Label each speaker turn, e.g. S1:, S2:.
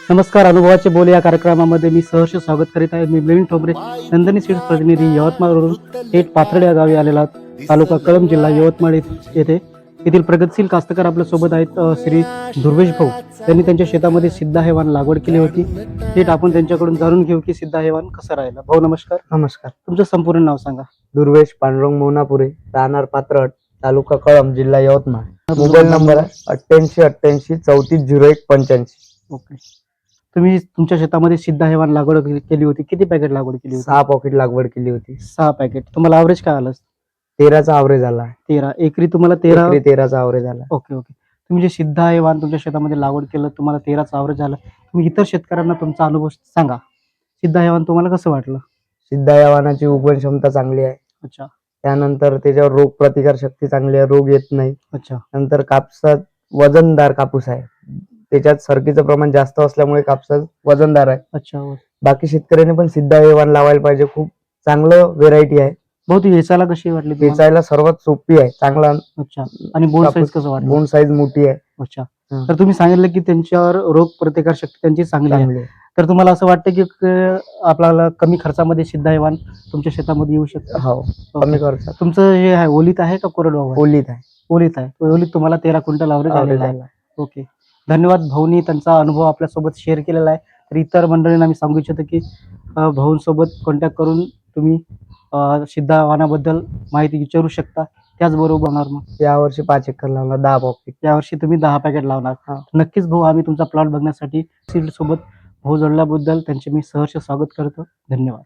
S1: नमस्कार, अनुभवाचे बोल या कार्यक्रमामध्ये मी सहर्ष स्वागत करीत आहे. मी मिलिंद ठोंबरे, नंदिनी सीड्स प्रतिनिधी, यवतमाळवरून थेट पाथर्डी या गावी आलेला आहोत. तालुका कळंब, जिल्हा यवतमाळ येथे. येथील प्रगतशील कास्तकार आपल्या सोबत आहेत. श्री दुर्वेश भाऊ त्यांनी त्यांच्या शेतामध्ये सिद्धा हेवान लागवड केली होती. थेट आपण त्यांच्याकडून जाणून घेऊ की सिद्धा हेवान कसं राहिलं. भाऊ नमस्कार.
S2: नमस्कार.
S1: तुमचं संपूर्ण नाव सांगा.
S2: दुर्वेश पांडुरंग मोनापुरे, राहणार पात्रट, तालुका कळंब, जिल्हा यवतमाळ. मोबाईल नंबर आहे 8888 3401 85.
S1: ओके. तुम्ही तुमच्या शेतामध्ये सिद्धा हेवान लागवड केली होती. किती पॅकेट लागवड केली होती?
S2: 6 पॉकेट लागवड केली होती.
S1: 6 पॅकेट. तुम्हाला ॲव्हरेज काय आलं?
S2: 13चा ॲव्हरेज आला.
S1: 13 एकरी तुम्हाला 13.
S2: 13चा ॲव्हरेज आला.
S1: Okay okay. तुम्ही जे सिद्धा हेवान तुमच्या शेतामध्ये लागवड केलं, तुम्हाला 13चा ॲव्हरेज आलं. तुम्ही इतर शेतकऱ्यांना तुमचा अनुभव सांगा. सिद्धा हेवान तुम्हाला कसं वाटलं?
S2: सिद्धा या वाहनाची उगवण क्षमता चांगली आहे.
S1: अच्छा
S2: त्यानंतर त्याच्यावर रोग प्रतिकार शक्ती चांगली आहे, रोग येत नाही.
S1: अच्छा.
S2: नंतर कापसात वजनदार कापूस आहे. त्याच्यात सरकीचं प्रमाण जास्त असल्यामुळे कापसात वजनदार आहे.
S1: अच्छा.
S2: बाकी शेतकऱ्यांनी पण सिद्धा या वाहन लावायला पाहिजे. खूप चांगलं व्हेरायटी आहे.
S1: भाऊ ती वेचायला कशी वाटली तुम्हाला?
S2: वेचायला सर्वात सोपी आहे. चांगला
S1: अच्छा. आणि बोंड साईज
S2: कापूस-
S1: कसं वाटलं?
S2: बोंड साईज मोठी आहे.
S1: अच्छा. तर तुम्ही सांगितलं की त्यांच्यावर रोग प्रतिकार शक्ती त्यांची चांगली आहे.
S2: चांगली आहे.
S1: तर तुम्हाला असं वाटतं की आपल्याला कमी खर्चामध्ये सिद्धा हेवान तुमच्या शेतामध्ये येऊ शकतं?
S2: हो, कमी खर्चात.
S1: तुमचं हे आहे ओलीत आहे का कोरडवाहू आहे?
S2: ओलीत आहे.
S1: ओलीत आहे. ओलीत तुम्हाला 13 क्विंटल ॲव्हरेज आलेलं आहे. ओके. धन्यवाद. भाऊनी त्यांचा अनुभव आपल्यासोबत शेअर केलेला आहे. तर इतर मंडळींना मी सांगू इच्छितो की भाऊंसोबत कॉन्टॅक्ट करून तुम्ही सिद्धा वाहनाबद्दल माहिती विचारू शकता. त्याचबरोबर होणार मग
S2: यावर्षी 5 एकर लावणार, 10 पॉकेट.
S1: यावर्षी तुम्ही 10 पॅकेट लावणार. नक्कीच भाऊ, आम्ही तुमचा प्लॉट बघण्यासाठी सीड सोबत भाऊ जोडल्याबद्दल त्यांचे मी सहर्ष स्वागत करतो. धन्यवाद.